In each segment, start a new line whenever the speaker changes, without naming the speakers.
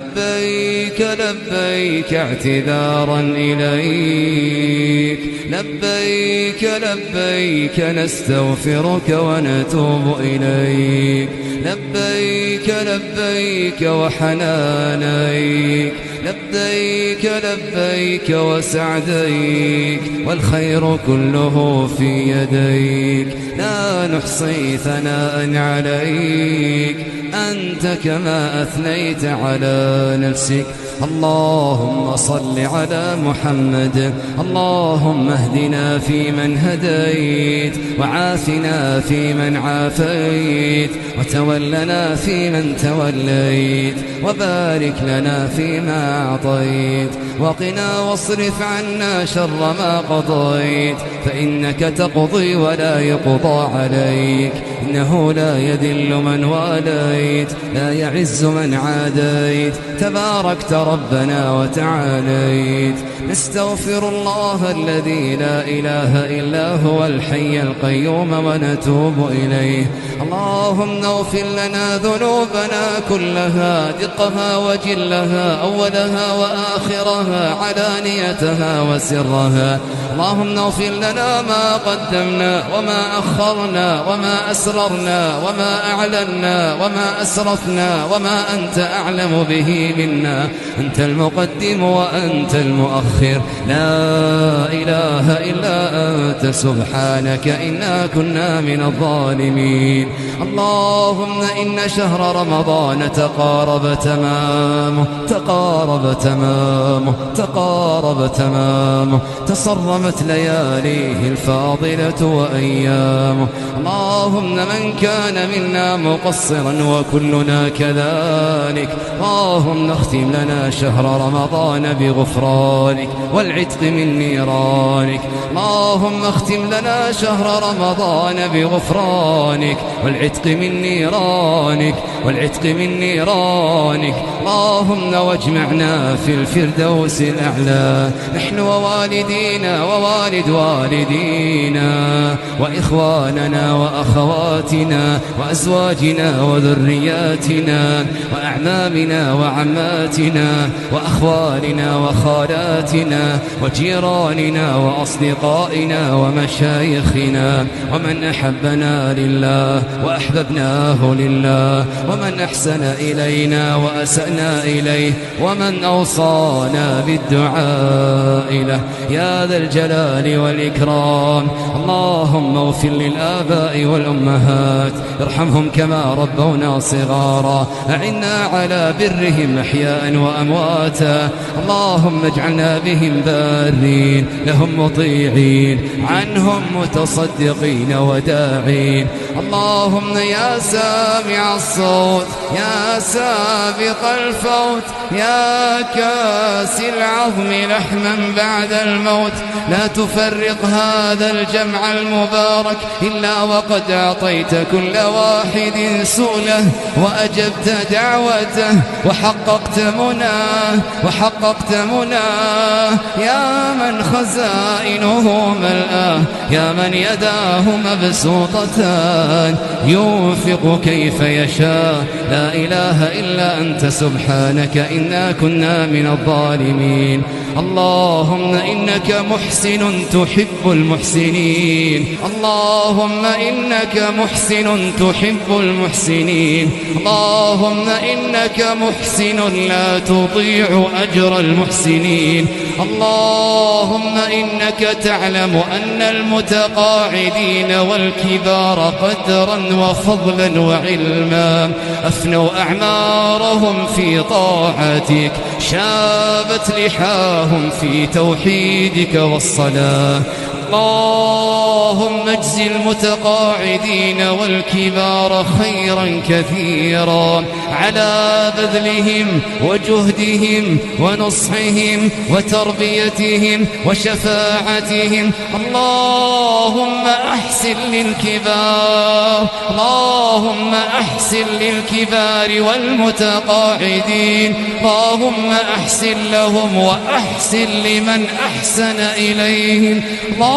لبيك لبيك اعتذارا إليك، لبيك لبيك نستغفرك ونتوب إليك، لبيك لبيك وحنانيك، لبيك لبيك وسعديك، والخير كله في يديك، لا نحصي ثناء عليك أنت كما أثنيت على نفسك. اللهم صل على محمد. اللهم اهدنا فيمن هديت، وعافنا فيمن عافيت، وتولنا فيمن توليت، وبارك لنا فيما أعطيت، وقنا واصرف عنا شر ما قضيت، فإنك تقضي ولا يقضى عليك، إنه لا يذل من واليت، لا يعز من عاديت، تباركت ربنا وتعاليت. نستغفر الله الذي لا إله إلا هو الحي القيوم ونتوب إليه. اللهم اغفر لنا ذنوبنا كلها، دقها وجلها، أولها وآخرها، علانيتها وسرها. اللهم اغفر لنا ما قدمنا وما أخرنا وما أسررنا وما أعلنا وما أسرفنا وما أنت أعلم به منا. أنت المقدم وأنت المؤخر، لا إله إلا أنت سبحانك إنا كنا من الظالمين. اللهم إن شهر رمضان تقارب تمامه، تقارب تمامه، تقارب تمامه، تصرمت لياليه الفاضلة وأيامه. اللهم من كان منا مقصرا وكلنا كذلك، اللهم اختم لنا شهر رمضان بغفرانك والعتق من نيرانك. اللهم اختم لنا شهر رمضان بغفرانك والعتق من نيرانك، والعتق من نيرانك. اللهم واجمعنا في الفردوس الأعلى، نحن ووالدينا ووالد والدينا وإخواننا وأخواتنا وأزواجنا وذرياتنا وأعمامنا وعماتنا وأخوالنا وخالاتنا وجيراننا وأصدقائنا ومشايخنا، ومن أحبنا لله وأحببناه لله، ومن أحسن إلينا وأسأنا إليه، ومن أوصانا بالدعاء له، يا ذا الجلال والإكرام. اللهم اغفر للآباء والأمهات، ارحمهم كما ربونا صغارا، أعنا على برهم أحياء وأمواتا. اللهم اجعلنا بهم بارين، لهم مطيعين، عنهم متصدقين وداعين. اللهم يا سامع الصوت، يا سابق الفوت، يا كاسي العظم لحما بعد الموت، لا تفرق هذا الجمع المبارك إلا وقد أعطيت كل واحد سؤله، وأجبت دعوته، وحققت مناه، وحققت مناه. يا من خزائنه ملآه، يا من يداه مبسوطتان، ينفق كيف يشاء، لا إله إلا أنت سبحانك إنا كنا من الظالمين. اللهم إنك محسن تحب المحسنين، اللهم إنك محسن تحب المحسنين، اللهم إنك محسن لا تضيع أجر المحسنين. اللهم إنك تعلم أن المتقاعدين والكبار قدرا وفضلا وعلما أفنوا أعمارهم في طاعتك، شابت لحاهم في توحيدك والصلاة. اللهم اجزي المتقاعدين والكبار خيرا كثيرا على بذلهم وجهدهم ونصحهم وتربيتهم وشفاعتهم. اللهم أحسن للكبار، اللهم أحسن للكبار والمتقاعدين، اللهم أحسن لهم وأحسن لمن أحسن إليهم.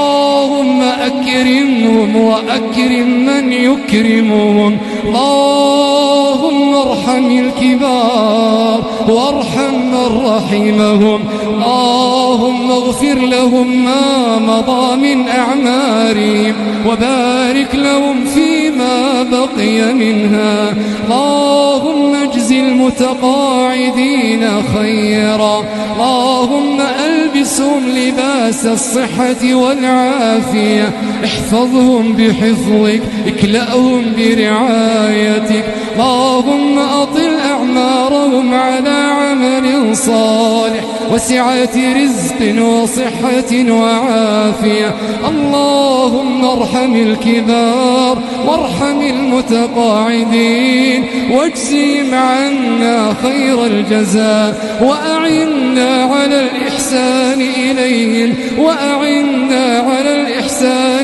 اللهم أكرمهم وأكرم من يكرمهم. اللهم ارحم الكبار وارحم من رحمهم. اللهم اغفر لهم ما مضى من أعمارهم وبارك لهم فيما بقي منها. اللهم اجز المتقاعدين خيرا. اللهم ألبسهم لباس الصحة والعافية. احفظهم بحفظك، اكلأهم برعايتك. اللهم أطل أعمارهم على عمل صالح وسعة رزق وصحة وعافية. اللهم ارحم الكبار وارحم المتقاعدين واجزهم عنا خير الجزاء وأعنا على الإحسان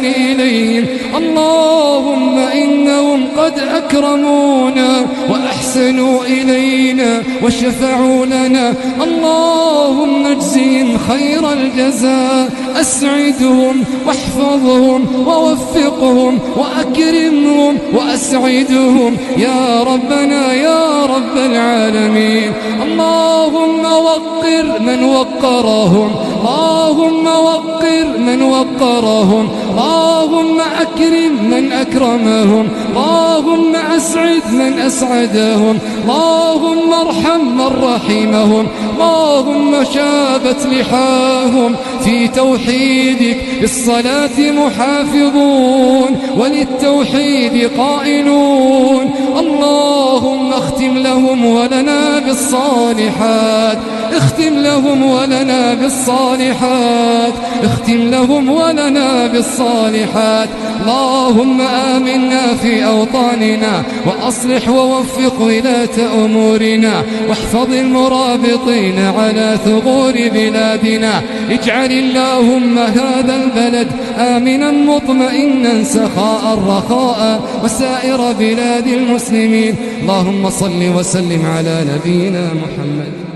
إليهم اللهم إنهم قد أكرمونا وأحسنوا إلينا وشفعوا لنا. اللهم اجزهم خير الجزاء. أسعدهم واحفظهم ووفقهم وأكرمهم وأسعدهم يا ربنا يا رب العالمين. اللهم وقر من وقرهم. اللهم وقر من وقرهم. اللهم أكرم من أكرمهم. اللهم أسعد من أسعدهم. اللهم ارحم من رحمهم. اللهم شابت لحاهم في توحيدك بالصلاة محافظون وللتوحيد قائلون. اللهم اختم لهم ولنا بالصالحات. اختم لهم ولنا بالصالحات. اختم لهم ولنا بالصالحات. اللهم آمنا في أوطاننا وأصلح ووفق ولاة أمورنا واحفظ المرابطين على ثغور بلادنا. اجعل اللهم هذا البلد آمنا مطمئنا سخاء رخاء وسائر بلاد المسلمين. اللهم صل وسلم على نبينا محمد.